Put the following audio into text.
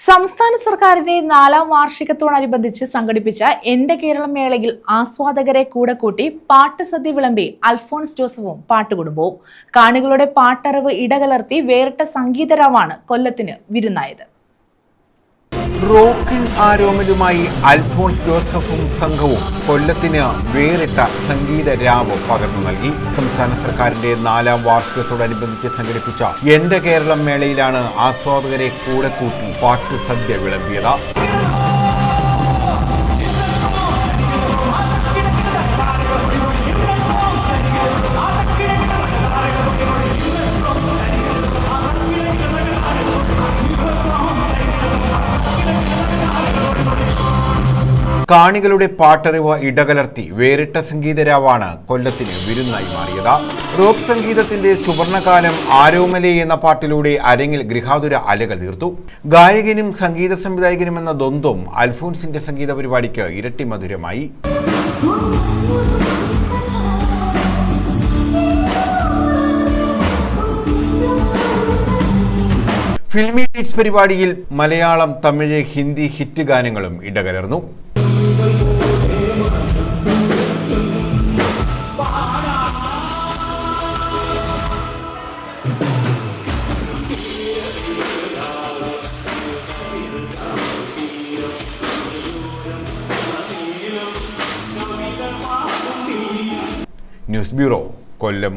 സംസ്ഥാന സർക്കാരിന്റെ 4ാം വാർഷികത്തോടനുബന്ധിച്ച് സംഘടിപ്പിച്ച എന്റെ കേരളം മേളയിൽ ആസ്വാദകരെ കൂടെ കൂട്ടി പാട്ടുസദ്യ വിളമ്പി അൽഫോൺസ് ജോസഫും പാട്ടുകുടുംബവും. കാണികളുടെ പാട്ടറിവ് ഇടകലർത്തി വേറിട്ട സംഗീതരാവാണ് കൊല്ലത്തിന് വിരുന്നായത്. റോക്കിംഗ് ആരോമലുമായി അൽഫോൺസ് ജോസഫും സംഘവും കൊല്ലത്തിന് വേറിട്ട സംഗീത രാവ് പകർന്നു നൽകി. സംസ്ഥാന സർക്കാരിന്റെ 4ാം വാർഷികത്തോടനുബന്ധിച്ച് സംഘടിപ്പിച്ച എന്റെ കേരളം മേളയിലാണ് ആസ്വാദകരെ കൂടെ കൂട്ടി പാട്ടുസദ്യ വിളമ്പിയത്. കാണികളുടെ പാട്ടറിവ് ഇടകലർത്തി വേറിട്ട സംഗീതരാവാണ് കൊല്ലത്തിന് വിരുന്നായി മാറിയത്. റോക്ക് സംഗീതത്തിന്റെ സുവർണകാലം ആരോമലേ എന്ന പാട്ടിലൂടെ അരങ്ങിൽ ഗൃഹാതുര അലകൾ തീർത്തു. ഗായകനും സംഗീത സംവിധായകനും എന്ന ദ്വന്ദ്വം അൽഫോൺസിന്റെ സംഗീത പരിപാടിക്ക് ഇരട്ടി മധുരമായി. ഫിൽമി ബീറ്റ്സ് പരിപാടിയിൽ മലയാളം, തമിഴ്, ഹിന്ദി ഹിറ്റ് ഗാനങ്ങളും ഇടകലർന്നു. ന്യൂസ് ബ്യൂറോ, കൊല്ലം.